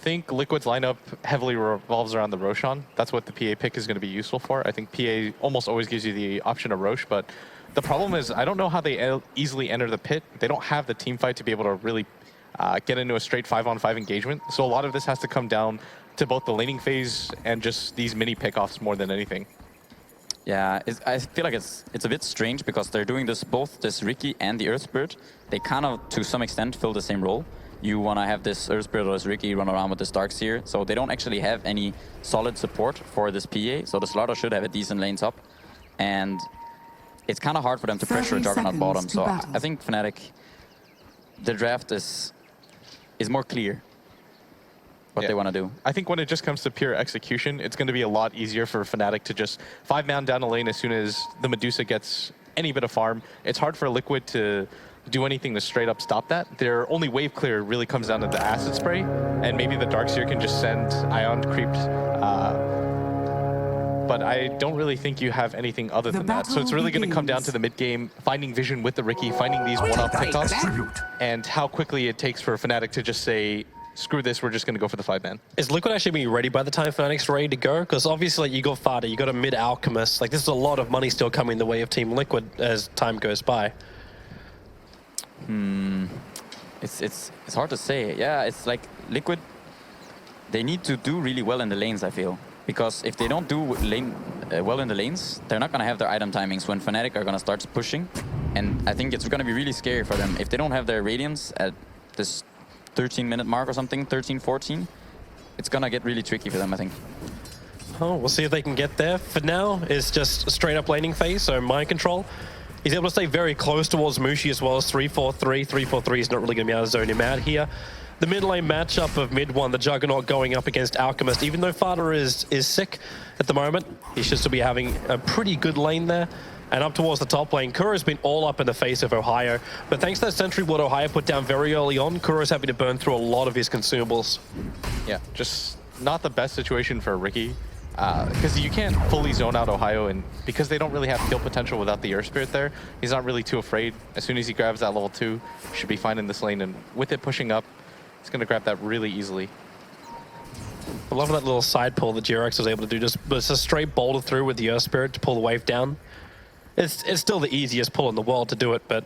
think Liquid's lineup heavily revolves around the Roshan. That's what the PA pick is going to be useful for. I think PA almost always gives you the option of Rosh, but the problem is I don't know how they easily enter the pit. They don't have the team fight to be able to really get into a straight 5-on-5 engagement. So a lot of this has to come down to both the laning phase and just these mini pickoffs more than anything. Yeah, I feel like it's a bit strange because they're doing both this Riki and the Earth Spirit. They kind of, to some extent, fill the same role. You want to have this Earth Spirit or this Riki run around with this Darkseer, so they don't actually have any solid support for this PA, so the Slaughter should have a decent lane top. And it's kind of hard for them to pressure a Juggernaut bottom, so I think Fnatic, the draft is more clear what they want to do. I think when it just comes to pure execution, it's going to be a lot easier for Fnatic to just 5-man down the lane as soon as the Medusa gets any bit of farm. It's hard for Liquid to do anything to straight up stop that. Their only wave clear really comes down to the acid spray, and maybe the Darkseer can just send Ion creeps. But I don't really think you have anything other than that. So it's really going to come down to the mid game, finding vision with the Riki, finding these one-off pickoffs, and how quickly it takes for Fnatic to just say, screw this, we're just going to go for the 5-man. Is Liquid actually being ready by the time Fnatic's ready to go? Because obviously you got Fada, you got a mid-Alchemist. Like, this is a lot of money still coming the way of Team Liquid as time goes by. It's hard to say. Yeah, it's like Liquid, they need to do really well in the lanes, I feel. Because if they don't do well in the lanes, they're not going to have their item timings when Fnatic are going to start pushing. And I think it's going to be really scary for them. If they don't have their Radiance at this 13-minute mark or something, 13, 14, it's going to get really tricky for them, I think. Oh, we'll see if they can get there. For now, it's just a straight-up laning phase, so mind control. He's able to stay very close towards Mushi as well as 3-4-3. 3-4-3 is not really going to be able to zone him out here. The mid lane matchup of mid one, the Juggernaut going up against Alchemist. Even though Fada is sick at the moment, he should still be having a pretty good lane there. And up towards the top lane, Kuro's been all up in the face of Ohio. But thanks to that Sentry Ward Ohio put down very early on, Kuro's having to burn through a lot of his consumables. Yeah, just not the best situation for Riki. Because you can't fully zone out Ohio, and because they don't really have kill potential without the Earth Spirit there, he's not really too afraid. As soon as he grabs that level 2, should be fine in this lane, and with it pushing up, he's going to grab that really easily. I love that little side pull that GRX was able to do, just a straight boulder through with the Earth Spirit to pull the wave down. It's still the easiest pull in the world to do it, but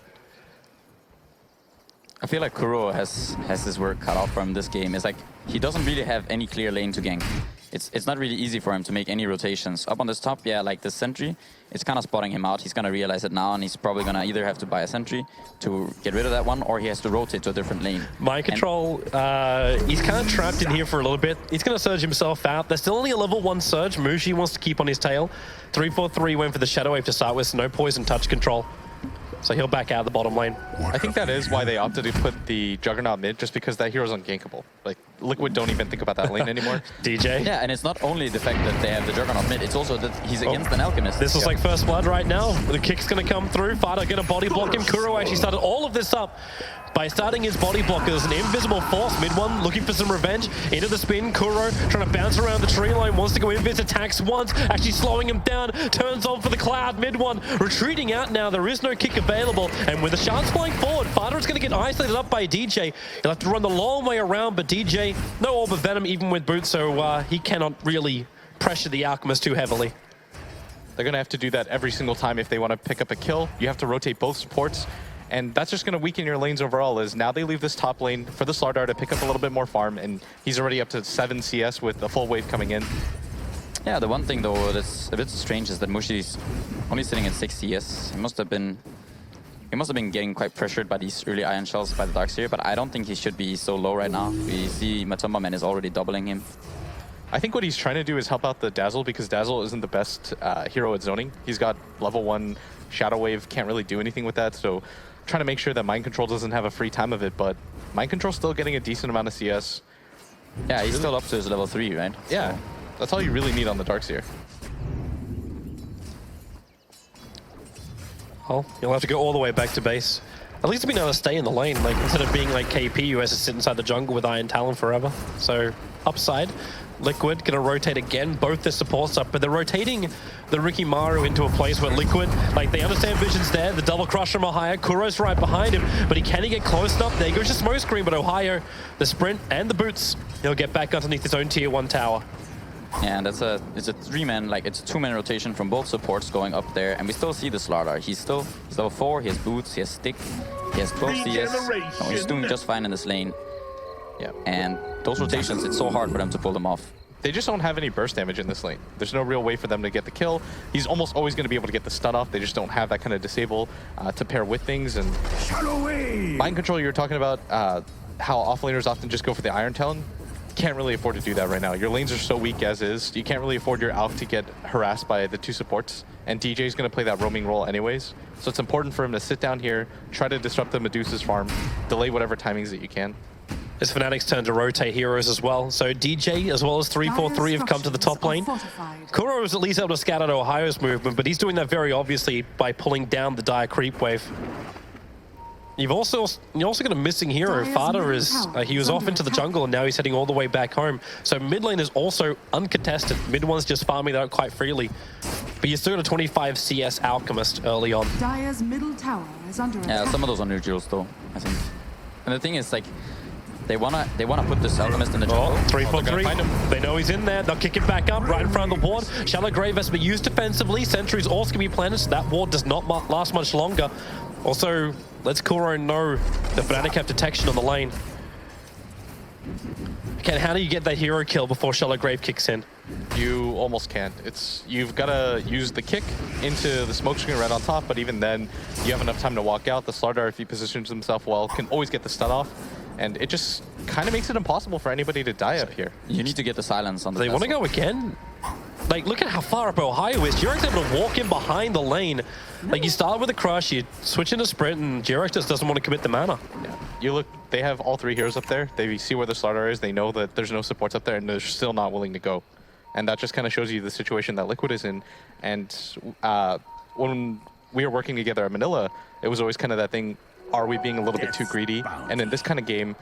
I feel like Kuro has his work cut out from this game. It's like he doesn't really have any clear lane to gank. It's not really easy for him to make any rotations. Up on this top, yeah, like the Sentry, it's kind of spotting him out. He's going to realize it now, and he's probably going to either have to buy a Sentry to get rid of that one, or he has to rotate to a different lane. Mind control, he's kind of trapped in here for a little bit. He's going to surge himself out. There's still only a level 1 surge. Mushi wants to keep on his tail. 3-4-3 went for the Shadow Wave to start with, so no poison touch control. So he'll back out of the bottom lane. I think that is why they opted to put the Juggernaut mid, just because that hero's ungankable. Like, Liquid don't even think about that lane anymore. DJ? Yeah, and it's not only the fact that they have the Juggernaut mid, it's also that he's against an Alchemist. This is like first blood right now. The kick's going to come through. Fada going to body block him. Kuro actually started all of this up by starting his body block as an invisible force. Mid one looking for some revenge. Into the spin. Kuro trying to bounce around the tree line. Wants to go invis. Attacks once. Actually slowing him down. Turns on for the cloud. Mid one retreating out now. There is no kick available. And with the shards flying forward, Fada is going to get isolated up by DJ. He'll have to run the long way around, but DJ, no Orb of Venom even with boots, so he cannot really pressure the Alchemist too heavily. They're going to have to do that every single time if they want to pick up a kill. You have to rotate both supports. And that's just going to weaken your lanes overall, as now they leave this top lane for the Slardar to pick up a little bit more farm, and he's already up to 7 CS with a full wave coming in. Yeah, the one thing though that's a bit strange is that Mushi's only sitting at 6 CS. He must have been getting quite pressured by these early Iron Shells by the Darkseer, but I don't think he should be so low right now. We see Matumba Man is already doubling him. I think what he's trying to do is help out the Dazzle, because Dazzle isn't the best hero at zoning. He's got level 1 Shadow Wave, can't really do anything with that, so trying to make sure that Mind Control doesn't have a free time of it, but Mind Control's still getting a decent amount of CS. Yeah, he's still up to his level 3, right? Yeah, so that's all you really need on the Darkseer. Oh, you'll have to go all the way back to base. At least being able to stay in the lane, like instead of being like KP who has to sit inside the jungle with Iron Talon forever. So upside, Liquid gonna rotate again, both their supports up, but they're rotating the Riki Maru into a place where Liquid, like they understand Vision's there, the double crush from Ohio, Kuro's right behind him, but can he get close enough? There goes the smoke screen, but Ohio, the sprint and the boots He'll get back underneath his own tier 1 tower. Yeah, and it's a 3-man, like it's a 2-man rotation from both supports going up there, and we still see the Slardar. He's level 4, he has boots, he has stick, he has 12 CS. Oh, he's doing just fine in this lane. Yeah. And those rotations, it's so hard for them to pull them off. They just don't have any burst damage in this lane. There's no real way for them to get the kill. He's almost always going to be able to get the stun off. They just don't have that kind of disable to pair with things. And mind control, you were talking about how offlaners often just go for the Iron Talon. Can't really afford to do that right now. Your lanes are so weak as is. You can't really afford your ALK to get harassed by the 2 supports. And DJ is going to play that roaming role anyways. So it's important for him to sit down here, try to disrupt the Medusa's farm, delay whatever timings that you can. It's Fnatic's turn to rotate heroes as well. So DJ as well as 343 have come to the top lane. Kuro was at least able to scout out Ohio's movement, but he's doing that very obviously by pulling down the dire creep wave. You're also got a missing hero. Fada is he was off into the jungle and now he's heading all the way back home. So mid lane is also uncontested. Mid one's just farming that out quite freely. But you still got a 25 CS Alchemist early on. Dire's middle tower is under attack. Yeah, some of those are neutrals though, I think. And the thing is, like, they wanna put this Alchemist in the jungle. 343. They know he's in there. They'll kick it back up right in front of the ward. Shallow Grave has to be used defensively. Sentry's also going to be planted, so that ward does not last much longer. Also, lets Kuro know the Fnatic have detection on the lane. Ken, how do you get that hero kill before Shallow Grave kicks in? You almost can't. You've got to use the kick into the smoke screen right on top, but even then, you have enough time to walk out. The Slardar, if he positions himself well, can always get the stun off. And it just kind of makes it impossible for anybody to die up here. You need to get the silence on the They want to go again? Like, look at how far up Ohio is. Jirex able to walk in behind the lane. Like, you start with a crush, you switch into sprint, and Jirex just doesn't want to commit the mana. Yeah. You look, they have all 3 heroes up there. They see where the Slardar is. They know that there's no supports up there, and they're still not willing to go. And that just kind of shows you the situation that Liquid is in. And when we were working together at Manila, it was always kind of that thing, are we being a little bit too greedy? And in this kind of game,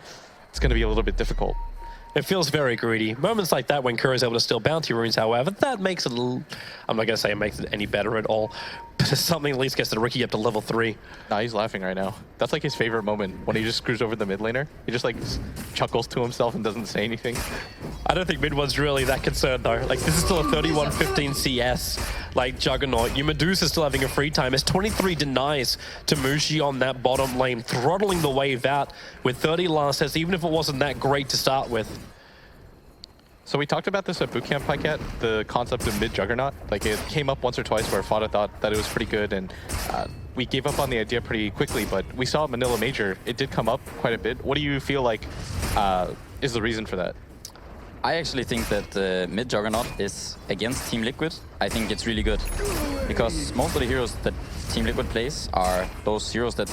it's going to be a little bit difficult. It feels very greedy. Moments like that when Kuro's able to steal bounty runes, however, that makes it a little... I'm not going to say it makes it any better at all, but it's something at least gets the Ricky up to level 3. Nah, he's laughing right now. That's like his favorite moment, when he just screws over the mid laner. He just like chuckles to himself and doesn't say anything. I don't think mid one's really that concerned though. Like, this is still a 31-15 CS, like Juggernaut. Your Medusa's still having a free time. It's 23 denies to Mushi on that bottom lane, throttling the wave out with 30 last hits, even if it wasn't that great to start with. So we talked about this at Bootcamp, Pycat, the concept of mid-juggernaut. Like, it came up once or twice where Fada thought that it was pretty good, and we gave up on the idea pretty quickly, but we saw at Manila Major, it did come up quite a bit. What do you feel like is the reason for that? I actually think that mid-juggernaut is against Team Liquid. I think it's really good, because most of the heroes that Team Liquid plays are those heroes that,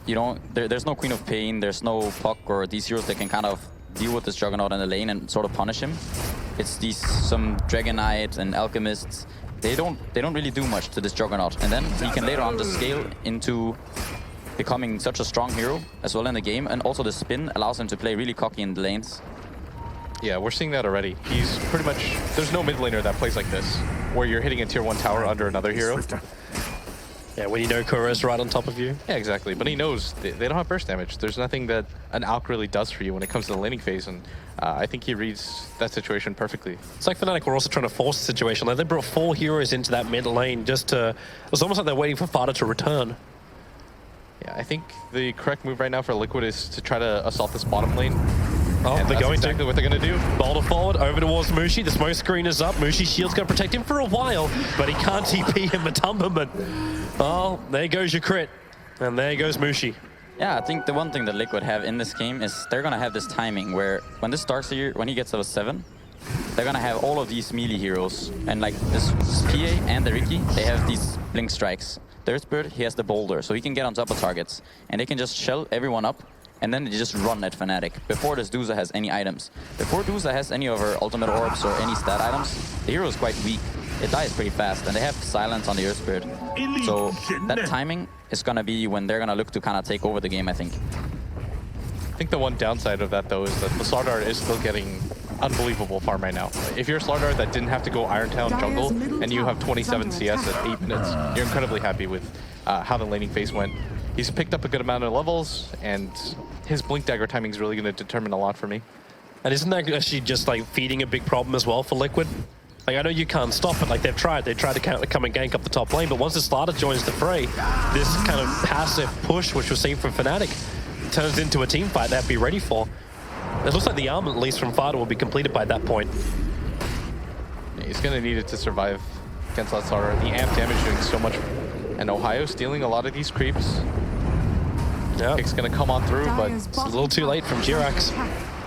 you know, there's no Queen of Pain, there's no Puck or these heroes that can kind of deal with this Juggernaut in the lane and sort of punish him. It's some Dragon Knight and Alchemists. They don't really do much to this Juggernaut, and then he can later on just scale into becoming such a strong hero as well in the game, and also the spin allows him to play really cocky in the lanes. Yeah, we're seeing that already. He's pretty much, there's no mid laner that plays like this, where you're hitting a tier 1 tower under another hero. Yeah, when you know Kuro's right on top of you. Yeah, exactly. But he knows they don't have burst damage. There's nothing that an ALK really does for you when it comes to the laning phase, and I think he reads that situation perfectly. It's like Fnatic were also trying to force the situation. Like, they brought 4 heroes into that mid lane just to... It was almost like they're waiting for Fada to return. Yeah, I think the correct move right now for Liquid is to try to assault this bottom lane. Oh, and they're going exactly what they're going to do. Boulder forward, over towards Mushi. The smoke screen is up. Mushi's shield's going to protect him for a while, but he can't TP him a Tumberman. Oh, there goes your crit. And there goes Mushi. Yeah, I think the one thing that Liquid have in this game is they're going to have this timing where when this Darkseer, when he gets level 7, they're going to have all of these melee heroes. And like this PA and the Riki, they have these blink strikes. The Earthbird, he has the boulder, so he can get on top of targets. And they can just shell everyone up, and then they just run at Fnatic before this DOTA has any items. Before DOTA has any of her ultimate orbs or any stat items, the hero is quite weak. It dies pretty fast, and they have silence on the Earthbird. So that timing is going to be when they're going to look to kind of take over the game, I think. I think the one downside of that, though, is that the Slardar is still getting unbelievable farm right now. If you're a Slardar that didn't have to go Iron Town jungle, and you have 27 CS at 8 minutes, you're incredibly happy with how the laning phase went. He's picked up a good amount of levels, and his Blink Dagger timing is really going to determine a lot for me. And isn't that actually just like feeding a big problem as well for Liquid? Like, I know you can't stop it, like they've tried. They tried to come and gank up the top lane, but once the starter joins the fray, this kind of passive push, which was seen from Fnatic, turns into a team fight they have to be ready for. It looks like the armament, at least from Fada, will be completed by that point. Yeah, he's going to need it to survive against that starter. The amp damage doing so much. And Ohio stealing a lot of these creeps. Yeah. Kick's going to come on through, but it's a little too late from Jirax.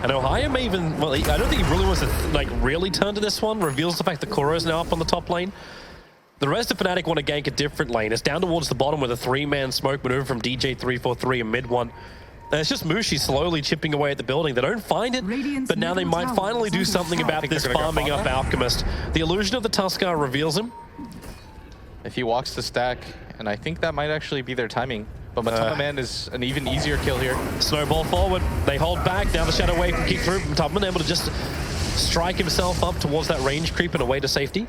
And Ohio may even, well, I don't think he really wants to like really turn to this one. Reveals the fact that Kuro is now up on the top lane. The rest of Fnatic want to gank a different lane. It's down towards the bottom with a 3-man smoke maneuver from DJ343 and mid one. And it's just Mushi slowly chipping away at the building. They don't find it, but now they might finally do something about this farming up Alchemist. The illusion of the Tuskar reveals him. If he walks the stack, and I think that might actually be their timing. But Matama Man is an even easier kill here. Snowball forward. They hold back. Down the Shadow Wave can kick through. Matama able to just strike himself up towards that range creep and away to safety.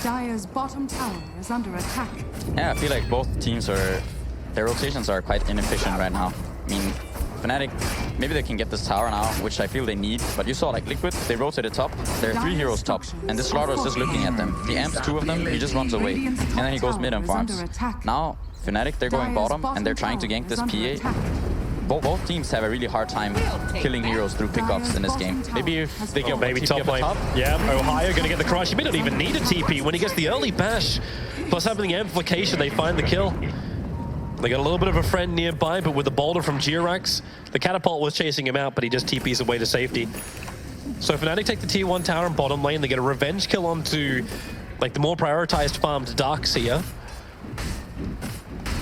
Dire's bottom tower is under attack. Yeah, I feel like both teams their rotations are quite inefficient right now. I mean, Fnatic, maybe they can get this tower now, which I feel they need, but you saw like Liquid, they rotated top, there are 3 heroes top, and this Slaughter is just looking at them. The Amp's 2 of them, he just runs away, and then he goes mid and farms. Now, Fnatic, they're going bottom, and they're trying to gank this PA. Both teams have a really hard time killing heroes through pickoffs in this game. Maybe if they get maybe TP top up the lane. top. Yeah, Ohio going to get the crush. He may not even need a TP. When he gets the early bash, plus having the amplification, they find the kill. They got a little bit of a friend nearby, but with the boulder from Jirax, the catapult was chasing him out, but he just TPs away to safety. So Fnatic take the tier 1 tower in bottom lane. They get a revenge kill onto like the more prioritized farmed Darkseer.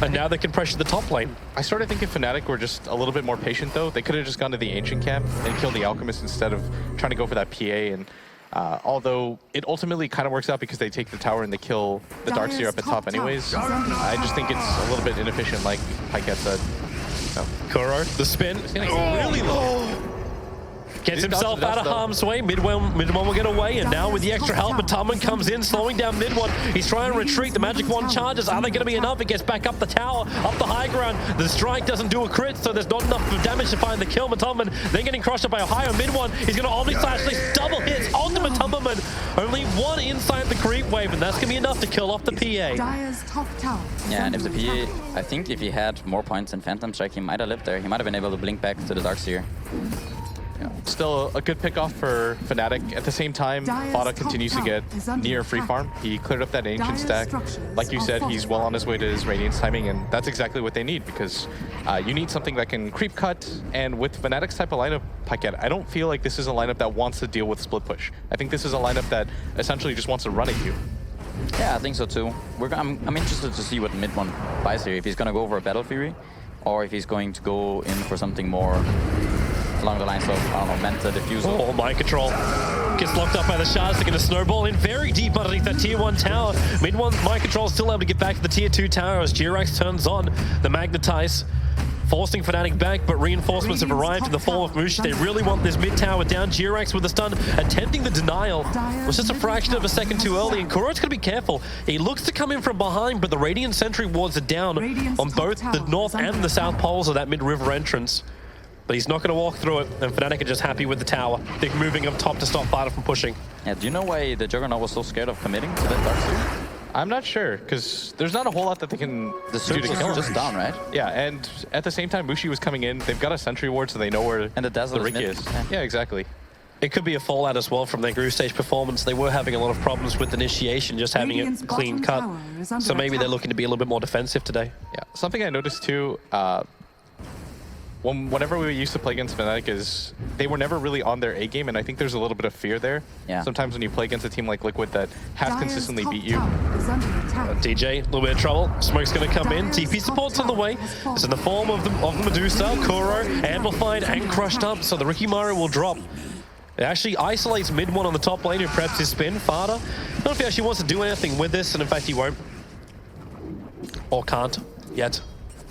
And now they can pressure the top lane. I started thinking Fnatic were just a little bit more patient though. They could have just gone to the Ancient Camp and killed the Alchemist instead of trying to go for that PA. And although it ultimately kind of works out because they take the tower and they kill the Darkseer up at top anyways, I just think it's a little bit inefficient like Pyket said. So. Kuro, the spin. Really low. Gets himself out of harm's way. Mid one will get away, and now with the extra help, Matama comes in, slowing down mid one. He's trying to retreat. The Magic Wand charges. Are they going to be enough? It gets back up the tower, up the high ground. The strike doesn't do a crit, so there's not enough damage to find the kill. Matama then getting crushed up by Ohio. Mid one, he's going to Omni Slash, these double hits on the Matama. Only one inside the creep wave, and that's going to be enough to kill off the PA. Dire's top tower. Yeah, and if the PA, I think if he had more points in Phantom Strike, he might have lived there. He might have been able to blink back to the Darkseer. Yeah. Still a good pickoff for Fnatic. At the same time, Fada continues to get near free farm. He cleared up that Ancient stack. Like you said, he's well on his way to his Radiance timing, and that's exactly what they need because you need something that can creep cut. And with Fnatic's type of lineup, Pyket, I don't feel like this is a lineup that wants to deal with split push. I think this is a lineup that essentially just wants to run at you. Yeah, I think so too. I'm interested to see what mid one buys here. If he's going to go for a Battle Fury, or if he's going to go in for something more along the lines of, I don't know, Manta Diffusal. Oh, mind control. Gets locked up by the shards. They're going to snowball in very deep underneath that tier 1 tower. Mid 1 mind control still able to get back to the tier 2 tower as Jirax turns on the Magnetize, forcing Fnatic back, but reinforcements have arrived in the form of Mushi. They really want this mid tower down. Jirax with the stun, attempting the denial. It was just a fraction of a second too early, and Kuro's going to be careful. He looks to come in from behind, but the Radiant Sentry wards are down on both the north and the south poles of that mid-river entrance. But he's not going to walk through it, and Fnatic are just happy with the tower. They're moving up top to stop Fada from pushing. Yeah, do you know why the Juggernaut was so scared of committing to that Darkseer? I'm not sure, because there's not a whole lot that they can The do Surge to is kill him. just down, right? Yeah, and at the same time, Mushi was coming in. They've got a Sentry Ward, so they know where And the Dazzle is Riki mid. is. Yeah, exactly. It could be a fallout as well from their group stage performance. They were having a lot of problems with initiation, just having Radiant's a clean cut. bottom tower is under So maybe they're attack. looking to be a little bit more defensive today. Yeah, something I noticed too, whenever we used to play against Fnatic is they were never really on their A game, and I think there's a little bit of fear there. Yeah. Sometimes when you play against a team like Liquid that has Dire's consistently top beat you. tower is under attack. DJ, a little bit of trouble. Smoke's going to come in. TP support's on the way. It's in the form of the Medusa, Kuro, amplified and crushed up, so the Ricky Mario will drop. It actually isolates mid one on the top lane who preps his spin. Fada, I don't know if he actually wants to do anything with this, and in fact he won't. Or can't, yet.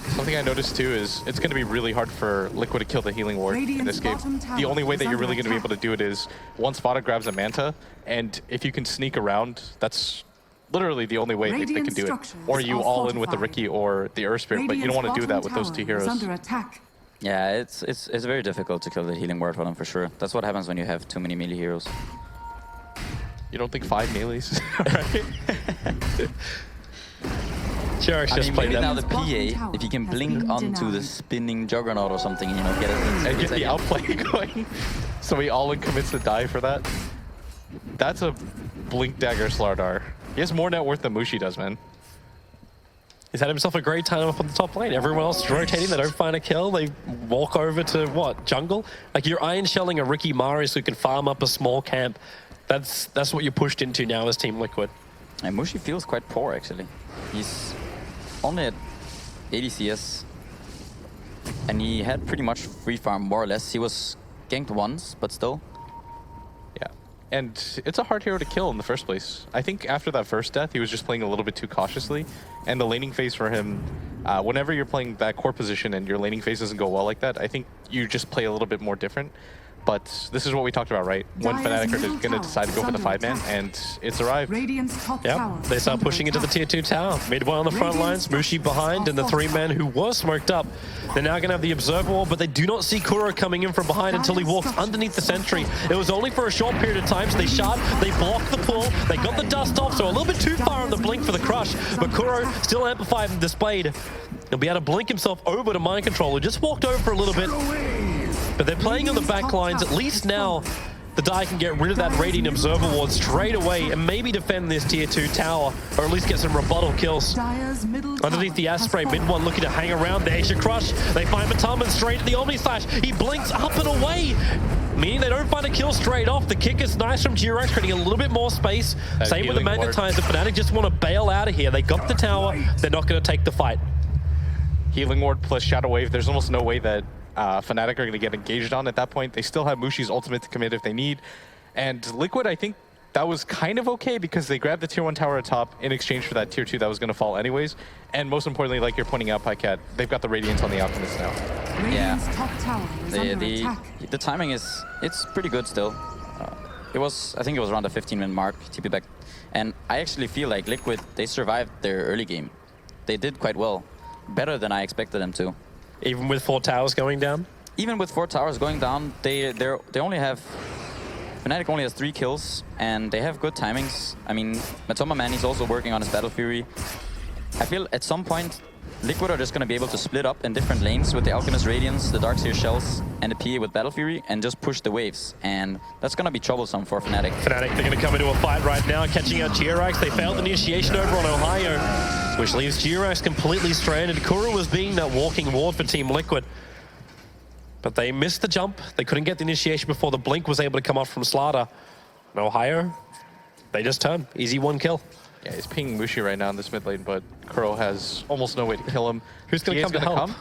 Something I noticed too is it's going to be really hard for Liquid to kill the healing ward in this game. The only way that you're really going to be able to do it is once Fada grabs a Manta, and if you can sneak around, that's literally the only way they can do it. Or you all in with the Riki or the Earth Spirit, but you don't want to do that with those two heroes. Under attack. Yeah, it's very difficult to kill the healing ward for them for sure. That's what happens when you have too many melee heroes. You don't think 5 melees? Right? Sure, I just mean, play maybe that. now the PA, if you can blink onto the spinning juggernaut or something, you know, get it. And get the outplay going. So he all-in commits to die for that. That's a blink dagger Slardar. He has more net worth than Mushi does, man. He's had himself a great time up on the top lane. Everyone else is rotating. They don't find a kill. They walk over to, what, jungle? Like, you're iron shelling a Ricky Marius who can farm up a small camp. That's what you're pushed into now as Team Liquid. And Mushi feels quite poor, actually. He's only at 80 CS. And he had pretty much free farm, more or less. He was ganked once, but still. Yeah. And it's a hard hero to kill in the first place. I think after that first death, he was just playing a little bit too cautiously. And the laning phase for him, whenever you're playing that core position and your laning phase doesn't go well like that, I think you just play a little bit more different. But this is what we talked about, right? When Fnatic are going to decide to go for the 5-man, and it's arrived. Radiant's top tower Yep, they start pushing into the tier 2 tower. Mid one on the front lines, Mushi behind, and the 3-man who was smoked up. They're now going to have the observer wall, but they do not see Kuro coming in from behind until he walks underneath the sentry. It was only for a short period of time, so they shard, they block the pull, they got the dust off, so a little bit too far on the blink for the crush, but Kuro still amplified and displayed. He'll be able to blink himself over to Mind Control, who just walked over for a little bit. But they're playing on the back lines. At least now the Die can get rid of that Radiant Observer Ward straight away and maybe defend this tier 2 tower, or at least get some rebuttal kills. Underneath the Asprey, mid one looking to hang around. There's your crush. They find Mataman straight at the Omni Slash. He blinks up and away, meaning they don't find a kill straight off. The kick is nice from G-Rex, creating a little bit more space. Same with the Magnetizer. Fnatic just want to bail out of here. They got the tower. They're not going to take the fight. Healing Ward plus Shadow Wave, there's almost no way that Fnatic are going to get engaged on at that point. They still have Mushi's ultimate to commit if they need. And Liquid, I think that was kind of okay because they grabbed the tier 1 tower at top in exchange for that tier 2 that was going to fall anyways. And most importantly, like you're pointing out, Pycat, they've got the Radiance on the Alchemist now. Radiant's top tower is under attack. The timing it's pretty good still. I think it was around the 15-minute mark, TP back. And I actually feel like Liquid, they survived their early game. They did quite well. Better than I expected them to. Even with 4 towers going down? Even with 4 towers going down, they only have... Fnatic only has 3 kills, and they have good timings. I mean, Matoma Man, he's also working on his Battle Fury. I feel at some point, Liquid are just going to be able to split up in different lanes with the Alchemist Radiance, the Darkseer Shells, and the PA with Battle Fury, and just push the waves. And that's going to be troublesome for Fnatic. Fnatic, they're going to come into a fight right now, catching out G-Rex. They failed initiation over on Ohio, which leaves G-Rex completely stranded. Kuro was being that walking ward for Team Liquid. But they missed the jump. They couldn't get the initiation before the blink was able to come off from Slaughter. And Ohio, they just turn. Easy 1 kill. Yeah, he's pinging Mushi right now in this mid lane, but Kuro has almost no way to kill him. Who's going to come to help?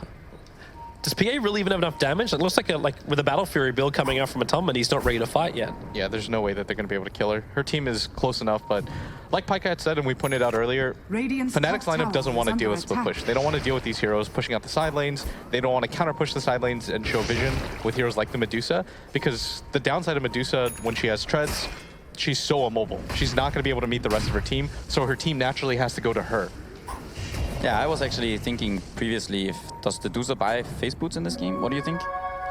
Does PA really even have enough damage? It looks like with a Battle Fury build coming out from Matoma, he's not ready to fight yet. Yeah, there's no way that they're going to be able to kill her. Her team is close enough, but like Pycat said, and we pointed out earlier, Fnatic's lineup doesn't want to deal with split push. They don't want to deal with these heroes pushing out the side lanes. They don't want to counter push the side lanes and show vision with heroes like the Medusa, because the downside of Medusa, when she has treads, she's so immobile. She's not going to be able to meet the rest of her team, so her team naturally has to go to her. Yeah, I was actually thinking previously, does the Medusa buy phase boots in this game? What do you think?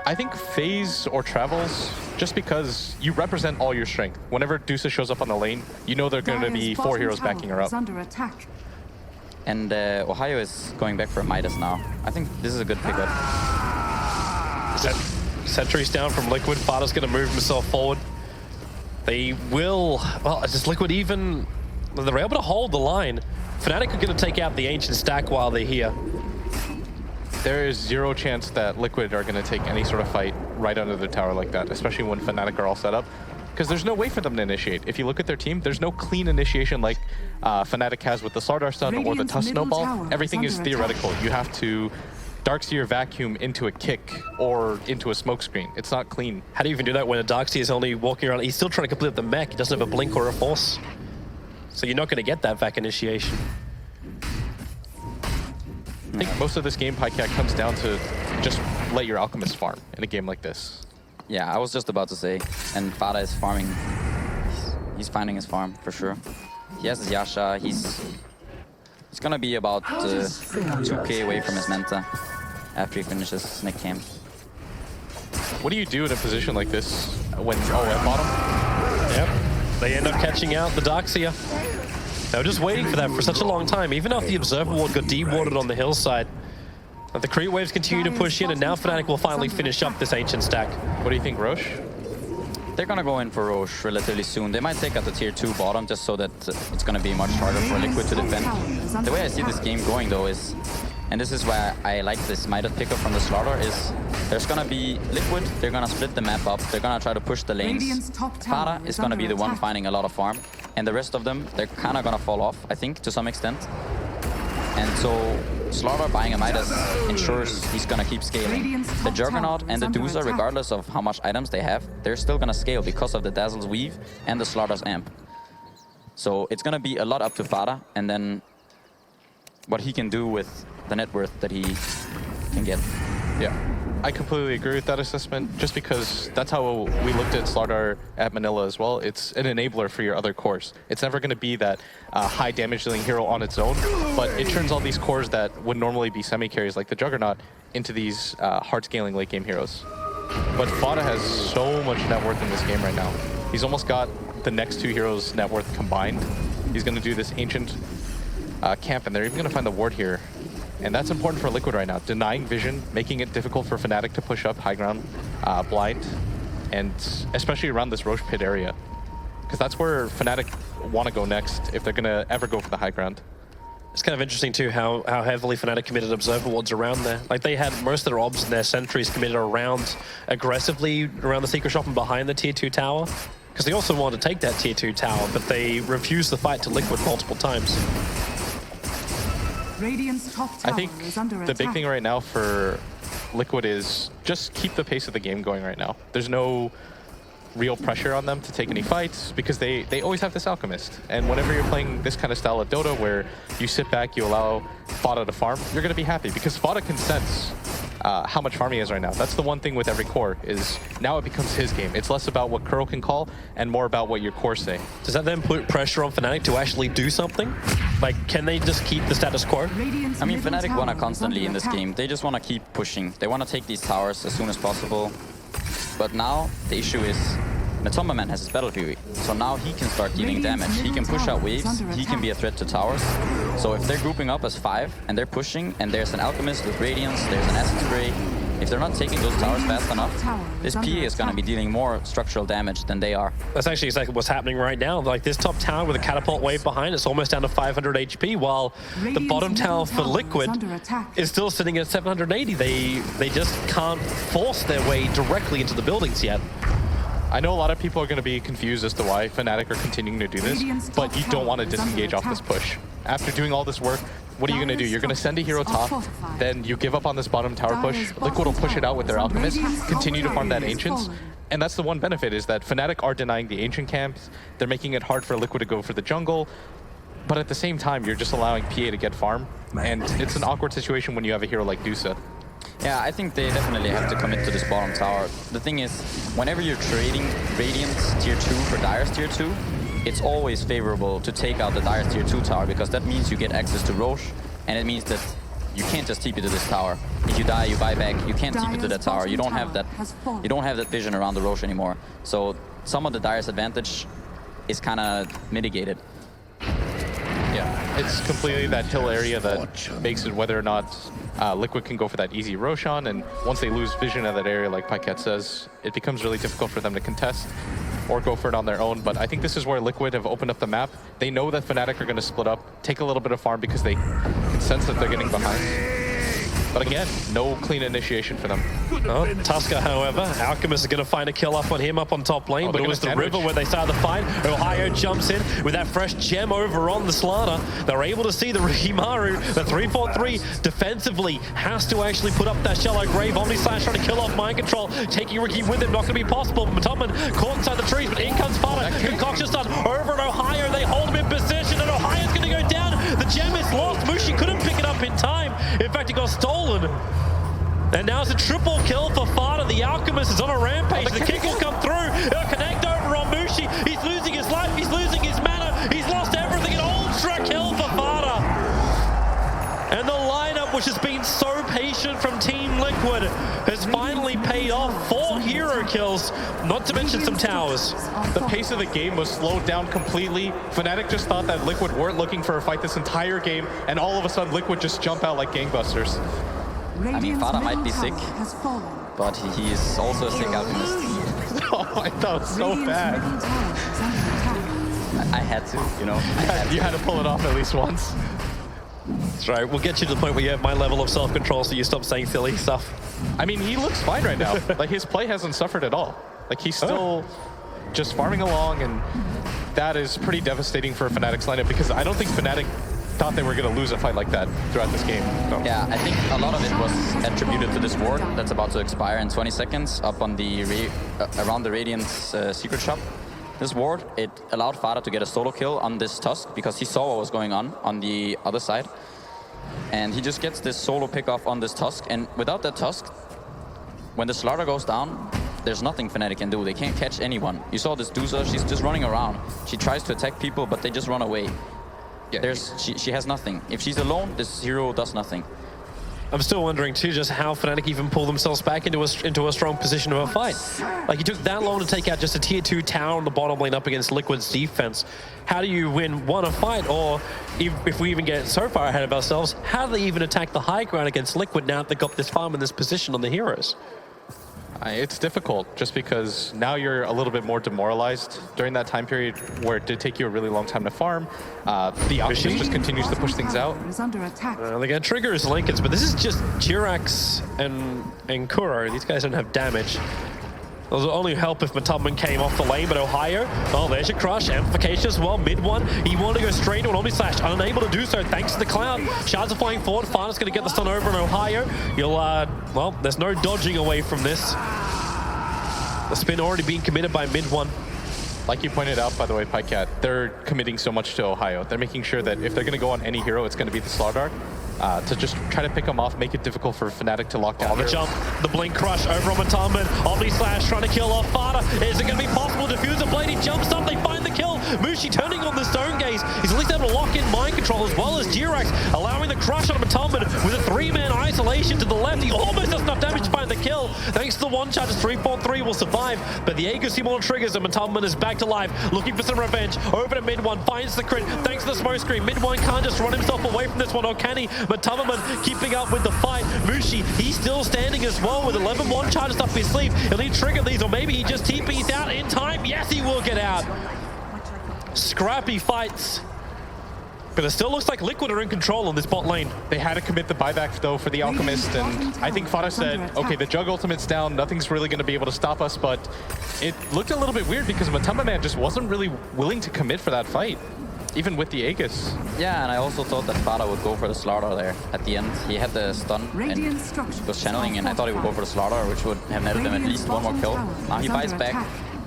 I think phase or travels, just because you represent all your strength. Whenever Medusa shows up on the lane, you know there are going to be 4 heroes backing her up. Under attack. And Ohio is going back for Midas now. I think this is a good pickup. Sentry's down from Liquid. Fada's going to move himself forward. They will... Well, does Liquid even... They're able to hold the line. Fnatic are going to take out the Ancient Stack while they're here. There is 0 chance that Liquid are going to take any sort of fight right under the tower like that, especially when Fnatic are all set up. Because there's no way for them to initiate. If you look at their team, there's no clean initiation like Fnatic has with the Slardar Stun or the Tusk Snowball. Everything is theoretical. You have to Darkseer vacuum into a kick or into a smoke screen. It's not clean. How do you even do that when a Darkseer is only walking around? He's still trying to complete the mech. He doesn't have a blink or a force. So you're not going to get that vac initiation. I think most of this game, Pycat, comes down to just let your Alchemist farm in a game like this. Yeah, I was just about to say. And Fada is farming. He's finding his farm, for sure. He has his Yasha. He's going to be about 2k away from his Menta after he finishes Nick Camp. What do you do in a position like this when, at bottom? Yep. They end up catching out the Darkseer. They were just waiting for that for such a long time. Even after the Observer Ward got dewarded on the hillside. But the creep waves continue to push in, and now Fnatic will finally finish up this Ancient stack. What do you think, Roche? They're gonna go in for Roche relatively soon. They might take out the tier 2 bottom just so that it's gonna be much harder for Liquid to defend. The way I see this game going though is, and this is why I like this Midas pickup from the Slaughter, is there's gonna be Liquid, they're gonna split the map up, they're gonna try to push the lanes. Fada is gonna be the one finding a lot of farm, and the rest of them, they're kinda gonna fall off, I think, to some extent. And so Slaughter buying a Midas ensures he's gonna keep scaling. The Juggernaut and the DOTA, regardless of how much items they have, they're still gonna scale because of the Dazzle's Weave and the Slaughter's Amp. So it's gonna be a lot up to Fada, and then what he can do with the net worth that he can get. Yeah, I completely agree with that assessment, just because that's how we looked at Slaughter at Manila as well. It's an enabler for your other cores. It's never going to be that high damage dealing hero on its own, but it turns all these cores that would normally be semi-carries like the Juggernaut into these hard scaling late game heroes. But Fada has so much net worth in this game right now. He's almost got the next 2 heroes' net worth combined. He's going to do this Ancient camp, and they're even going to find the ward here. And that's important for Liquid right now. Denying vision, making it difficult for Fnatic to push up high ground, blind, and especially around this Roche pit area. Because that's where Fnatic want to go next if they're going to ever go for the high ground. It's kind of interesting too how heavily Fnatic committed Observer Wards around there. Like they had most of their obs and their sentries committed around aggressively around the Secret Shop and behind the tier 2 tower. Because they also wanted to take that tier 2 tower, but they refused the fight to Liquid multiple times. I think the big thing right now for Liquid is just keep the pace of the game going right now. There's no real pressure on them to take any fights because they always have this Alchemist. And whenever you're playing this kind of style of Dota where you sit back, you allow Fada to farm, you're going to be happy because Fada can sense how much farm he is right now. That's the one thing with every core is now it becomes his game. It's less about what Kuro can call and more about what your cores say. Does that then put pressure on Fnatic to actually do something? Like, can they just keep the status quo? I mean, Fnatic wanna constantly in this game. They just wanna keep pushing. They wanna take these towers as soon as possible. But now the issue is Matombaman has his Battle Fury, so now he can start dealing damage. He can push out waves, he can be a threat to towers. So if they're grouping up as 5 and they're pushing and there's an Alchemist with Radiance, there's an Acid Spray, if they're not taking those towers fast enough, this PA is going to be dealing more structural damage than they are. That's actually exactly what's happening right now. Like this top tower with a catapult wave behind, it's almost down to 500 HP, while the bottom tower for Liquid is still sitting at 780. They just can't force their way directly into the buildings yet. I know a lot of people are going to be confused as to why Fnatic are continuing to do this, but you don't want to disengage off this push. After doing all this work, what are you going to do? You're going to send a hero top, then you give up on this bottom tower push. Liquid will push it out with their Alchemist, continue to farm that Ancients, and that's the one benefit is that Fnatic are denying the Ancient camps. They're making it hard for Liquid to go for the jungle, but at the same time, you're just allowing PA to get farm, and it's an awkward situation when you have a hero like DOTA. Yeah, I think they definitely have to commit to this bottom tower. The thing is, whenever you're trading Radiant's tier 2 for Dire's tier 2, it's always favorable to take out the Dire's tier 2 tower because that means you get access to Roche, and it means that you can't just TP to this tower. If you die, you buy back. You can't TP to that tower. You don't have that vision around the Roche anymore. So some of the Dire's advantage is kind of mitigated. Yeah, it's completely that hill area that makes it whether or not Liquid can go for that easy Roshan, and once they lose vision of that area, like Paquette says, it becomes really difficult for them to contest or go for it on their own. But I think this is where Liquid have opened up the map. They know that Fnatic are going to split up, take a little bit of farm because they can sense that they're getting behind. But again, no clean initiation for them. Oh, Tusker, however, Alchemist is going to find a kill up on him up on top lane, but it was the river where they started the fight. Ohio jumps in with that fresh gem over on the Slaughter. They're able to see the Rikimaru. The 3-4-3 defensively has to actually put up that shallow grave. Omnislash trying to kill off Mind Control, taking Ricky with him, not going to be possible. Matomban caught inside the trees, but in comes Fada. Concoction starts over at Ohio. They hold him in position, and Ohio's going to go down. The gem is lost. Mushi couldn't pick it up in time. In fact, it got stolen. And now it's a triple kill for Fada. The Alchemist is on a rampage. The kick will come through. It'll connect over on Mushi. He's losing his life. He's losing his mana. He's lost everything. An ultra kill for Fada. And the lineup, which has been so patient from Team Liquid, has It's finally paid off. 4 hero kills, not to mention some towers. The pace of the game was slowed down completely. Fnatic just thought that Liquid weren't looking for a fight this entire game, and all of a sudden Liquid just jump out like gangbusters. I mean, Fada might be sick, but he is also a sick alchemist. Oh, I thought it was so bad. I had to, you know. You had to pull it off at least once. That's right. We'll get you to the point where you have my level of self-control, so you stop saying silly stuff. I mean, he looks fine right now. Like, his play hasn't suffered at all. Like, he's still just farming along, and that is pretty devastating for Fnatic's lineup, because I don't think Fnatic thought they were going to lose a fight like that throughout this game. So. Yeah, I think a lot of it was attributed to this ward that's about to expire in 20 seconds up on the around the Radiant's secret shop. This ward, it allowed Fada to get a solo kill on this Tusk because he saw what was going on the other side. And he just gets this solo pick off on this Tusk, and without that Tusk, when the Slaughter goes down, there's nothing Fnatic can do. They can't catch anyone. You saw this DOTA, she's just running around. She tries to attack people, but they just run away. Yeah. She has nothing. If she's alone, this hero does nothing. I'm still wondering too just how Fnatic even pull themselves back into a strong position of a fight. Like, it took that long to take out just a tier 2 tower on the bottom lane up against Liquid's defense. How do you win a fight? Or if we even get so far ahead of ourselves, how do they even attack the high ground against Liquid now that they got this farm in this position on the heroes? It's difficult just because now you're a little bit more demoralized. During that time period where it did take you a really long time to farm, the Alchemist just continues to push things out. They're going to trigger his Linkens, but this is just Jirax and Kuro. These guys don't have damage. It'll only help if Matubman came off the lane, but Ohio, oh, there's your crush. Amplification as well, mid one. He wanted to go straight into an Omni Slash, unable to do so thanks to the Cloud. Shards are flying forward. Fana's going to get the stun over on Ohio. You'll, well, there's no dodging away from this. The spin already being committed by mid one. Like you pointed out, by the way, Pycat, they're committing so much to Ohio. They're making sure that if they're going to go on any hero, it's going to be the Slardar. To just try to pick them off, make it difficult for Fnatic to lock down. Oh, the jump, the blink crush over on Matubman. Omni Slash trying to kill off Fada. Is it going to be possible to defuse a blade? He jumps up, they find the kill. Mushi turning on the Stone Gaze. He's at least able to lock in mind control as well as Jirax, allowing the crush on Matubman with a 3-man isolation to the left. He almost does enough damage to find the kill. Thanks to the one charge, 3-4-3 will survive, but the Aegis Simon triggers and Matubman is back to life, looking for some revenge. Over to mid one, finds the crit. Thanks to the smoke screen, mid one can't just run himself away from this one, or can he? Matubman keeping up with the fight. Mushi, he's still standing as well with 11 one charges up his sleeve. He'll need to trigger these, or maybe he just TP's out in time. Yes, he will get out. Scrappy fights. But it still looks like Liquid are in control on this bot lane. They had to commit the buyback, though, for the Alchemist, and I think Fada said, okay, the Jug ultimate's down, nothing's really going to be able to stop us, but it looked a little bit weird because Matubman just wasn't really willing to commit for that fight, even with the Aegis. Yeah, and I also thought that Fada would go for the Slaughter there at the end. He had the stun and was channeling, and I thought he would go for the Slaughter, which would have netted them at least one more kill. Now he buys back.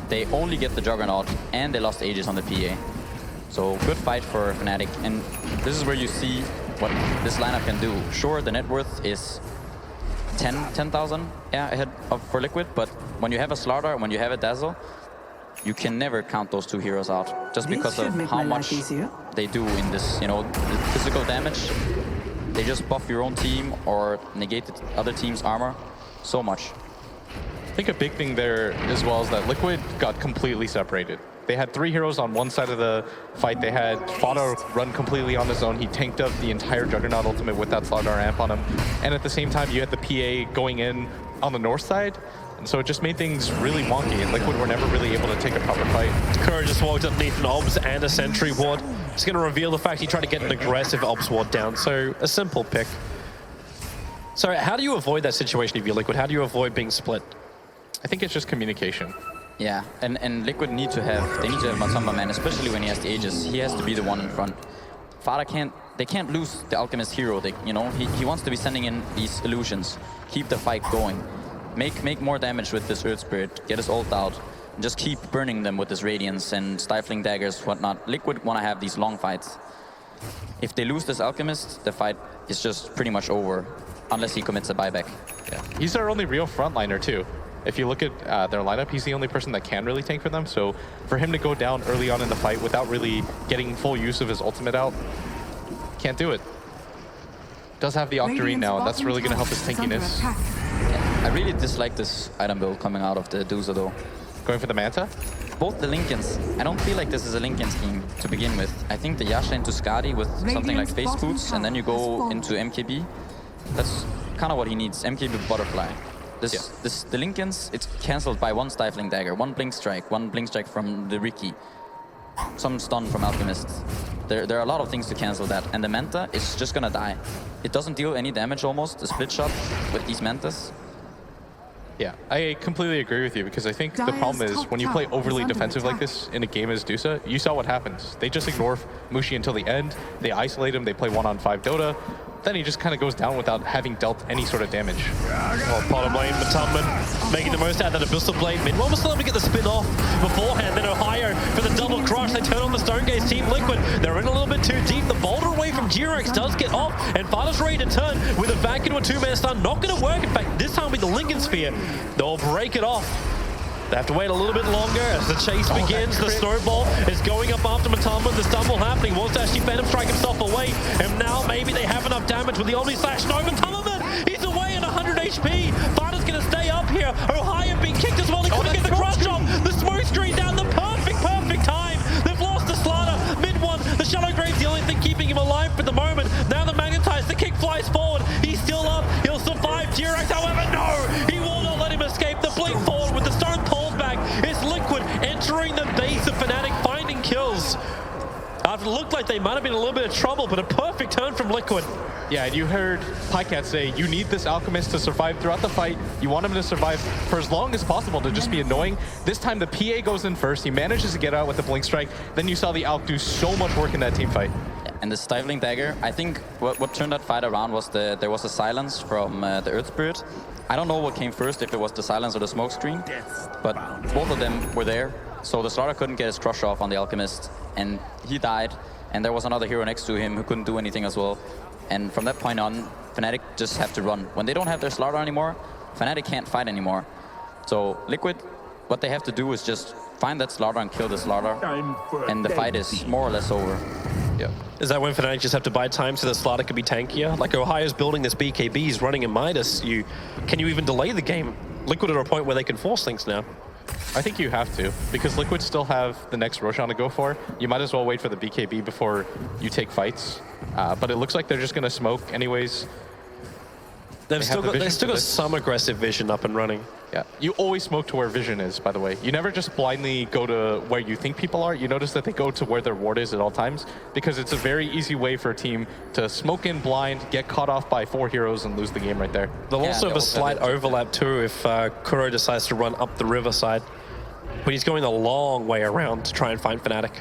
They only get the Juggernaut, and they lost Aegis on the PA. So good fight for Fnatic, and this is where you see what this lineup can do. Sure, the net worth is 10,000 ahead for Liquid, but when you have a Slaughter, when you have a Dazzle, you can never count those two heroes out just because of how much they do in this, you know, the physical damage. They just buff your own team or negate the other team's armor so much. I think a big thing there as well is that Liquid got completely separated. They had 3 heroes on one side of the fight. They had Fada run completely on his own. He tanked up the entire Juggernaut ultimate with that Slardar amp on him. And at the same time, you had the PA going in on the north side. And so it just made things really wonky, and Liquid were never really able to take a proper fight. Kuro just walked underneath an Obs and a Sentry ward. It's going to reveal the fact he tried to get an aggressive Obs ward down. So a simple pick. So how do you avoid that situation if you're Liquid? How do you avoid being split? I think it's just communication. Yeah, and Liquid need to have Matamba, man, especially when he has the Aegis. He has to be the one in front. Fada can't lose the Alchemist hero. You know, he wants to be sending in these illusions, keep the fight going, make more damage with this Earth Spirit, get his ult out, and just keep burning them with this Radiance and Stifling Daggers, whatnot. Liquid want to have these long fights. If they lose this Alchemist, the fight is just pretty much over, unless he commits a buyback. Yeah, he's their only real frontliner too. If you look at their lineup, he's the only person that can really tank for them. So for him to go down early on in the fight without really getting full use of his ultimate out, can't do it. Does have the Octarine now, and that's really going to help his tankiness. Yeah. I really dislike this item build coming out of the DOTA though. Going for the Manta? Both the Lincolns. I don't feel like this is a Lincoln scheme to begin with. I think the Yasha into Skadi with something like Face Boots, and then you go into MKB. That's kind of what he needs, MKB Butterfly. The Lincolns, it's cancelled by one Stifling Dagger, one Blink Strike from the Riki, some stun from Alchemist. There are a lot of things to cancel that, and the Manta is just gonna die. It doesn't deal any damage almost, the split shot with these Mantas. Yeah, I completely agree with you because I think the problem is when you play overly defensive like this in a game as DOTA, you saw what happens. They just ignore Mushi until the end, they isolate him, they play 1-on-5 DOTA, then he just kind of goes down without having dealt any sort of damage. Well, bottom lane, Matumban making the most out of that Abyssal Blade. Mid one was still able to get the spin off beforehand, then Ohio for the double crush. They turn on the Stone Gaze, Team Liquid. They're in a little bit too deep. The boulder away from G-Rex does get off, and Fada's ready to turn with a back into a two-man stun. Not going to work. In fact, this time with the Lincoln Sphere, they'll break it off. They have to wait a little bit longer as the chase begins. The snowball is going up after Matumba. The stumble happening. Wants to actually Phantom Strike himself away. And now maybe they have enough damage with the Omni Slash. No, Matumba, he's away at 100 HP. Fada's going to stay up here. Ohio being kicked as well. They couldn't get the crush off. The smoke screen down. The perfect time. They've lost the Slaughter. Mid one. The Shallow Grave's the only thing keeping him alive for the moment. Now the Magnetize. The kick flies forward. He's still up. He'll survive. G-Rex, however, no. He will not let him escape. The blink forward with the stone pulled back. It's Liquid entering the base of Fnatic, finding kills. After it looked like they might have been in a little bit of trouble, but a perfect turn from Liquid. Yeah, and you heard Pycat say, you need this Alchemist to survive throughout the fight. You want him to survive for as long as possible to just be annoying. This time the PA goes in first. He manages to get out with the Blink Strike. Then you saw the Alch do so much work in that team fight. And the Stifling Dagger, I think what turned that fight around was there was a silence from the Earth Spirit. I don't know what came first, if it was the silence or the smoke screen, but both of them were there. So the Slaughter couldn't get his crush off on the Alchemist, and he died. And there was another hero next to him who couldn't do anything as well. And from that point on, Fnatic just have to run. When they don't have their Slaughter anymore, Fnatic can't fight anymore. So Liquid, what they have to do is just find that Slaughter and kill the Slaughter, and the fight is more or less over. Yeah. Is that when Fnatic just have to buy time so the Slaughter could be tankier? Like Ohio's building this BKB, he's running in Midas. Can you even delay the game? Liquid are at a point where they can force things now. I think you have to, because Liquid still have the next Roshan to go for. You might as well wait for the BKB before you take fights. But it looks like they're just going to smoke anyways. They've still got some aggressive vision up and running. Yeah, you always smoke to where vision is, by the way. You never just blindly go to where you think people are. You notice that they go to where their ward is at all times, because it's a very easy way for a team to smoke in blind, get caught off by 4 heroes, and lose the game right there. They'll also have a slight overlap too if Kuro decides to run up the riverside. But he's going a long way around to try and find Fnatic.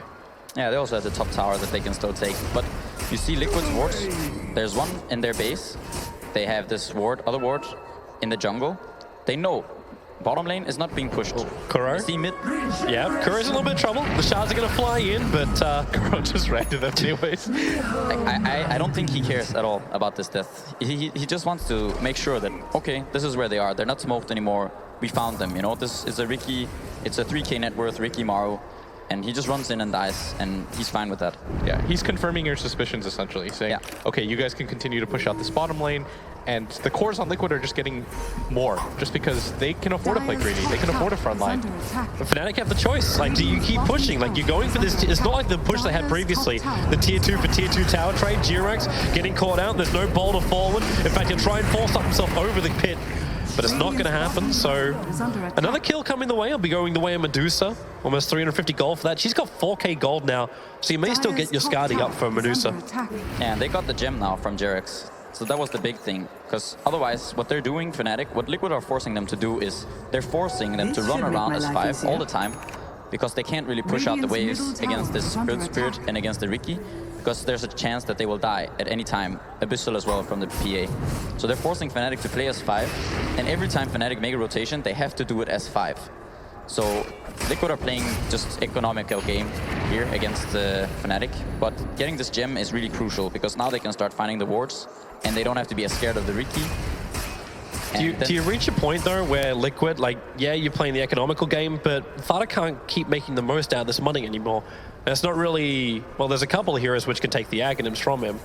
Yeah, they also have the top tower that they can still take. But you see Liquid's wards. There's one in their base. They have this other ward in the jungle. They know bottom lane is not being pushed. Kuro? See mid. Yeah, Kuro's in a little bit of trouble. The shards are going to fly in, but Kuro just ran to them anyways. I don't think he cares at all about this death. He just wants to make sure that, okay, this is where they are. They're not smoked anymore. We found them, you know. This is a Riki. It's a 3k net worth Riki Maru. And he just runs in and dies, and he's fine with that. Yeah, he's confirming your suspicions, essentially, saying, okay, you guys can continue to push out this bottom lane, and the cores on Liquid are just getting more, just because they can afford to play greedy, they can afford a front line. But Fnatic have the choice. Like, do you keep pushing? Like, you're going for this, it's not like the push they had previously. The tier 2 for tier 2 tower trade, G-Rex getting caught out, there's no boulder forward. In fact, he'll try and force up himself over the pit. But it's not going to happen, so another kill coming the way. I'll be going the way of Medusa. Almost 350 gold for that. She's got 4k gold now, so you may still get your Skadi up for Medusa. And they got the gem now from G-Rex. So that was the big thing, because otherwise what they're doing, Fnatic, what Liquid are forcing them to do is they're forcing them to run around as 5 all the time, because they can't really push out the waves against this Earth Spirit and against the Riki, because there's a chance that they will die at any time. Abyssal as well from the PA. So they're forcing Fnatic to play as 5, and every time Fnatic make a rotation, they have to do it as 5. So Liquid are playing just economical game here against Fnatic, but getting this gem is really crucial, because now they can start finding the wards, and they don't have to be as scared of the Riki. Do you reach a point though where Liquid, like, yeah, you're playing the economical game, but Fada can't keep making the most out of this money anymore? And it's not really, well, there's a couple of heroes which can take the Aghanims from him.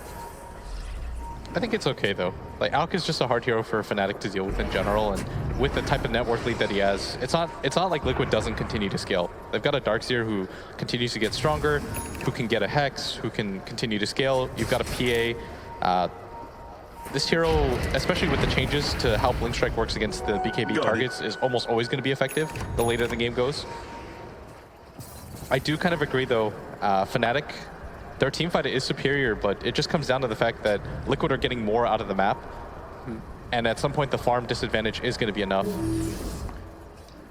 I think it's okay though. Like Alk is just a hard hero for Fnatic to deal with in general, and with the type of network lead that he has, it's not like Liquid doesn't continue to scale. They've got a Darkseer who continues to get stronger, who can get a Hex, who can continue to scale. You've got a PA. This hero, especially with the changes to how Blink Strike works against the BKB targets, is almost always going to be effective the later the game goes. I do kind of agree though, Fnatic, their teamfight is superior, but it just comes down to the fact that Liquid are getting more out of the map. And at some point, the farm disadvantage is going to be enough.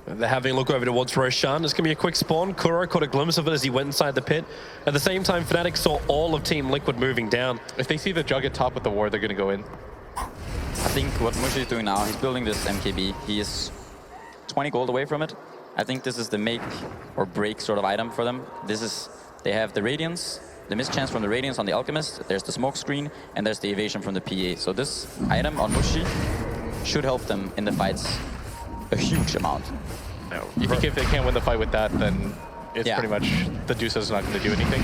They're having a look over towards Roshan. It's going to be a quick spawn. Kuro caught a glimpse of it as he went inside the pit. At the same time, Fnatic saw all of Team Liquid moving down. If they see the Jug at top with the ward, they're going to go in. I think what Mushi is doing now, he's building this MKB. He is 20 gold away from it. I think this is the make or break sort of item for them. They have the Radiance, the mischance from the Radiance on the Alchemist, there's the smoke screen, and there's the evasion from the PA. So this item on Mushi should help them in the fights a huge amount. You think if they can't win the fight with that, then it's pretty much the Deuce's not going to do anything.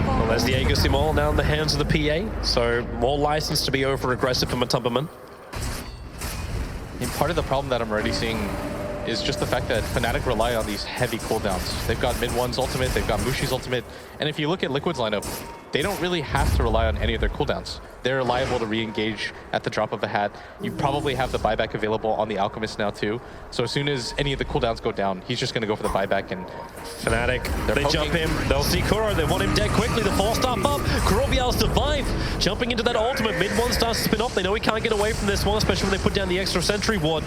Well, there's the Aegis Simul now in the hands of the PA, so more license to be over-aggressive for Matumbaman. And part of the problem that I'm already seeing is just the fact that Fnatic rely on these heavy cooldowns. They've got mid-one's ultimate, they've got Mushi's ultimate, and if you look at Liquid's lineup, they don't really have to rely on any of their cooldowns. They're liable to re-engage at the drop of a hat. You probably have the buyback available on the Alchemist now too. So as soon as any of the cooldowns go down, he's just going to go for the buyback. And Fnatic, they jump him, they'll see Kuro, they want him dead quickly, the 4-star up, Kuro will be able to survive. Jumping into that ultimate, mid-one starts to spin off, they know he can't get away from this one, especially when they put down the extra sentry ward.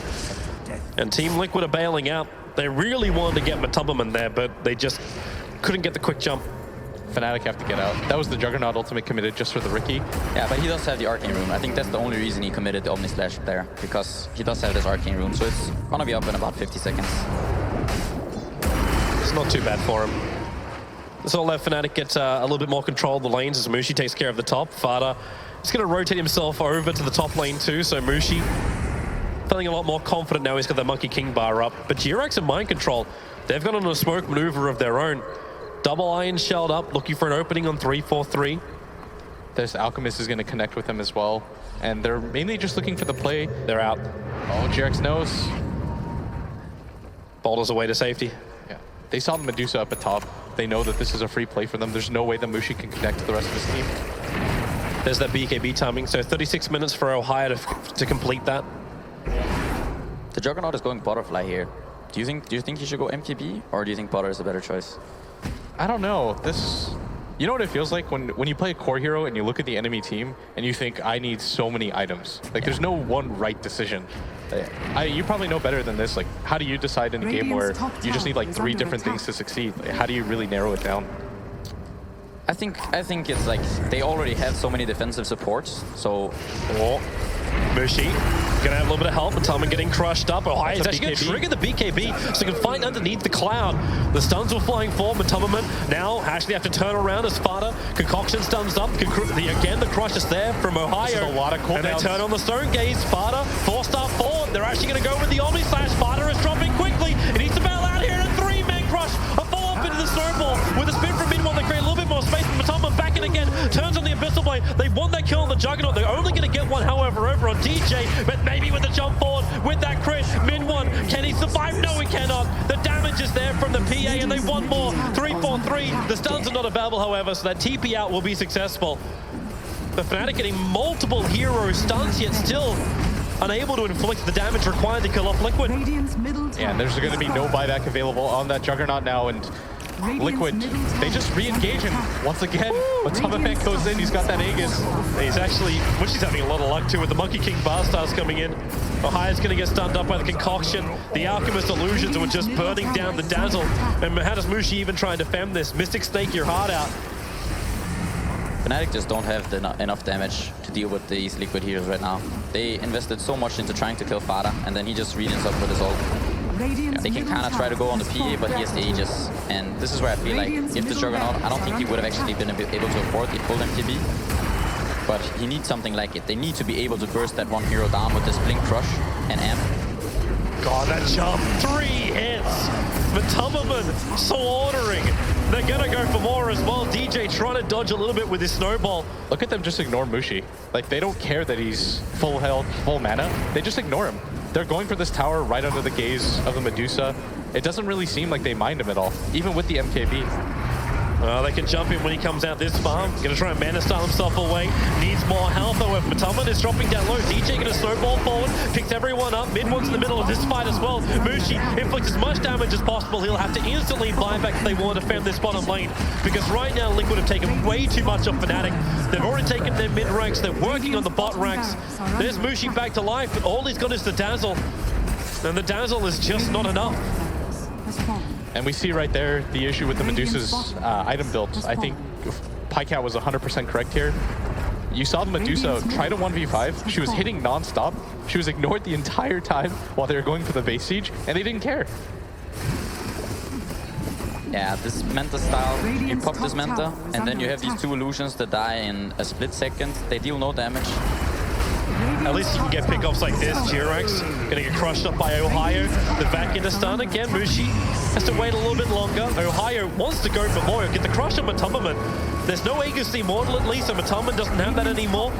And Team Liquid are bailing out. They really wanted to get Matumbaman there, but they just couldn't get the quick jump. Fnatic have to get out. That was the Juggernaut ultimate committed just for the Riki. Yeah, but he does have the Arcane Rune. I think that's the only reason he committed the Omni Slash there, because he does have this Arcane Rune, so it's gonna be up in about 50 seconds. It's not too bad for him. This will let Fnatic get a little bit more control of the lanes as Mushi takes care of the top. Fada is going to rotate himself over to the top lane too, so Mushi feeling a lot more confident now he's got the Monkey King bar up. But G-Rex and Mind Control, they've gone on a smoke maneuver of their own. Double Iron shelled up, looking for an opening on 3-4-3. This Alchemist is going to connect with them as well. And they're mainly just looking for the play. They're out. Oh, G-Rex knows. Boulders away to safety. Yeah, they saw the Medusa up at top. They know that this is a free play for them. There's no way that Mushi can connect to the rest of his team. There's that BKB timing, so 36 minutes for Ohio to complete that. The Juggernaut is going Butterfly here. Do you think he should go MKB, or do you think Butter is a better choice? I don't know. You know what it feels like when you play a core hero and you look at the enemy team and you think, I need so many items. Like, there's no one right decision. You probably know better than this. Like, how do you decide in a game where you just need like 3 different things to succeed? Like, how do you really narrow it down? I think it's like they already have so many defensive supports, so... Mushi gonna have a little bit of help. Matumbaman getting crushed up. Ohio is actually gonna trigger the BKB so he can find underneath the cloud. The stuns were flying forward. Matumbaman now actually have to turn around as Fada. Concoction stuns up. Again, the crush is there from Ohio. A lot of cooldowns. And they turn on the Stone Gaze. Fada, 4-star forward. They're actually gonna go with the Omni Slash. Fada is dropping quickly. He needs to bail out here. And a 3-man crush. A follow-up into the snowball with a spin from mid-one. They create a little bit more space. Matumbaman back in again. Turns on the Abyssal Blade. They want that kill on the Juggernaut. They're only gonna get one, however, over on DJ, but maybe with a jump forward with that crit. Min-one, can he survive? No, he cannot. The damage is there from the PA, and they want more. 3-4-3. The stuns are not available, however, so that TP out will be successful. The Fnatic getting multiple hero stuns, yet still unable to inflict the damage required to kill off Liquid. Yeah, and there's going to be no buyback available on that Juggernaut now, and Liquid, they just re-engage him once again. Matumbaman goes in, he's got that Aegis. He's actually, Mushi's having a lot of luck too with the Monkey King bar stars coming in. Ohio's going to get stunned up by the Concoction. The Alchemist illusions were just burning down the Dazzle. And how does Mushi even try and defend this? Mystic Snake your heart out. Fnatic just don't have enough damage to deal with these Liquid heroes right now. They invested so much into trying to kill Fada, and then he just readings up with his ult. They can kind of try to go on the PA, but he has the Aegis. And this is where I feel like if the Juggernaut, I don't think he would have actually been able to afford the full MTB. But he needs something like it. They need to be able to burst that one hero down with this Blink Crush and Amp. God, that jump. 3 hits. Matumberman slaughtering. They're gonna go for more as well. DJ trying to dodge a little bit with his snowball. Look at them just ignore Mushi. Like, they don't care that he's full health, full mana. They just ignore him. They're going for this tower right under the gaze of the Medusa. It doesn't really seem like they mind him at all, even with the MKB. They can jump in when he comes out this far. Gonna try and mana style himself away. Needs more health, however. Matumberman is dropping down low. DJ gonna snowball forward. Picks everyone up. Mid one's in the middle of this fight as well. Mushi inflicts as much damage as possible. He'll have to instantly buy back if they want to defend this bottom lane. Because right now, Liquid have taken way too much off Fnatic. They've already taken their mid ranks. They're working on the bot ranks. There's Mushi back to life, but all he's got is the Dazzle. And the Dazzle is just not enough. And we see right there the issue with the Medusa's item build. I think Pycat was 100% correct here. You saw the Medusa try to 1v5. She was hitting non-stop. She was ignored the entire time while they were going for the base siege, and they didn't care. Yeah, this Manta style, you pop this Manta, and then you have these 2 illusions that die in a split second. They deal no damage. At least you can get pickoffs like this. Jirax gonna get crushed up by Ohio. The back into stun again. Mushi has to wait a little bit longer. Ohio wants to go for more. Get the crush on Matumberman. There's no Aegis Immortal at least, so Matumberman doesn't have that anymore.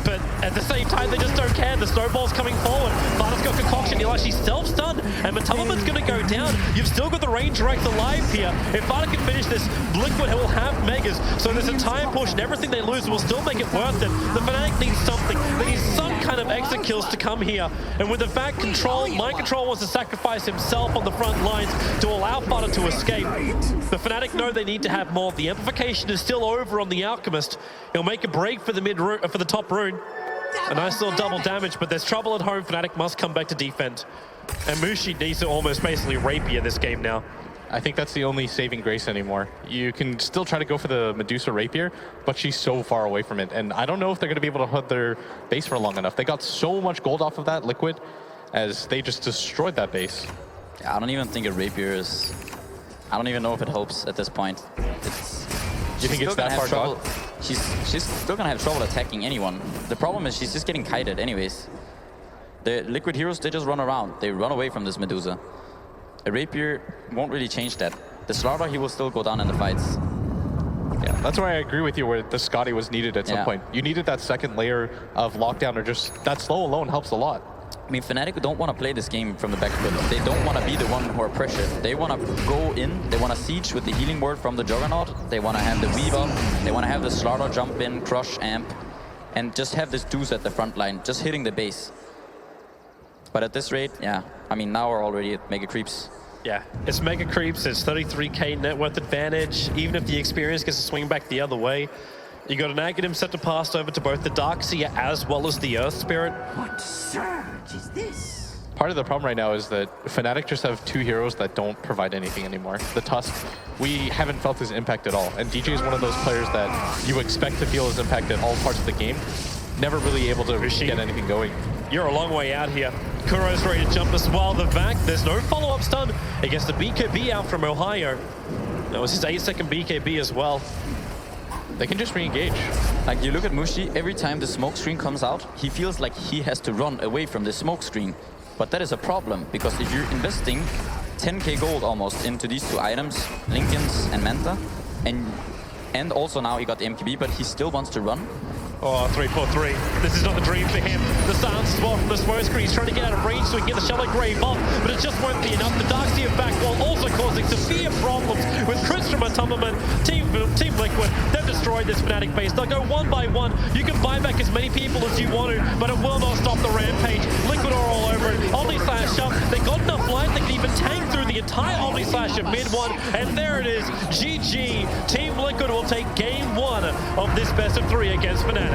But at the same time, they just don't care. The snowball's coming forward. Vada's got Concoction. He'll actually self-stun, and Matumberman's going to go down. You've still got the range Rex alive here. If Vada can finish this, Liquid will have Megas. So this entire push and everything they lose will still make it worth it. The Fnatic needs something. They need some kind of exit kills to come here. And with the back control, Mind Control wants to sacrifice himself on the front lines to allow Vada to escape. The Fnatic know they need to have more. The amplification is still over on the Alchemist. He'll make a break for the for the top rune. A nice little double damage, but there's trouble at home. Fnatic must come back to defend. And Mushi needs to almost basically rapier this game now. I think that's the only saving grace anymore. You can still try to go for the Medusa rapier, but she's so far away from it. And I don't know if they're going to be able to hold their base for long enough. They got so much gold off of that Liquid as they just destroyed that base. Yeah, I don't even think a rapier is... I don't even know if it helps at this point. You think it's that far gone? She's still gonna have trouble attacking anyone. The problem is she's just getting kited anyways. The Liquid heroes, they just run around. They run away from this Medusa. A rapier won't really change that. The Slaughter, he will still go down in the fights. Yeah, that's why I agree with you where the Scotty was needed at some point. You needed that second layer of lockdown, or just that slow alone helps a lot. I mean, Fnatic don't want to play this game from the back foot. They don't want to be the one who are pressured. They want to go in, they want to siege with the healing word from the Juggernaut. They want to have the Weave up, they want to have the Slaughter jump in, crush, amp, and just have this Deuce at the front line, just hitting the base. But at this rate, yeah, I mean, now we're already at Mega Creeps. Yeah, it's Mega Creeps, it's 33k net worth advantage. Even if the experience gets to swing back the other way, you got an Aghanim set to pass over to both the Darkseer as well as the Earth Spirit. What surge is this? Part of the problem right now is that Fnatic just have 2 heroes that don't provide anything anymore. The Tusk, we haven't felt his impact at all. And DJ is one of those players that you expect to feel his impact at all parts of the game. Never really able to get anything going. You're a long way out here. Kuro's ready to jump as well. The Vac, there's no follow-up stun. He gets the BKB out from Ohio. That was his 8-second BKB as well. They can just re-engage. Like, you look at Mushi, every time the smoke screen comes out, he feels like he has to run away from the smoke screen. But that is a problem, because if you're investing 10k gold almost into these 2 items, Lincoln's and Manta, and also now he got the MKB, but he still wants to run. Oh, 3-4-3. This is not the dream for him. The silence as well from the smoke screen. He's trying to get out of range so he can get the Shallow Grave off, but it just won't be enough. The Darkseer back wall also causing severe problems with Chris from Matumberman. Team Liquid, they've destroyed this Fnatic base. They'll go one by one. You can buy back as many people as you want to, but it will not stop the rampage. Liquid are all over it. Omni Slash up. They got enough light. They can even tank through the entire Omni Slash at mid one, and there it is. GG. Team Liquid will take game 1 of this best of 3 against Fnatic.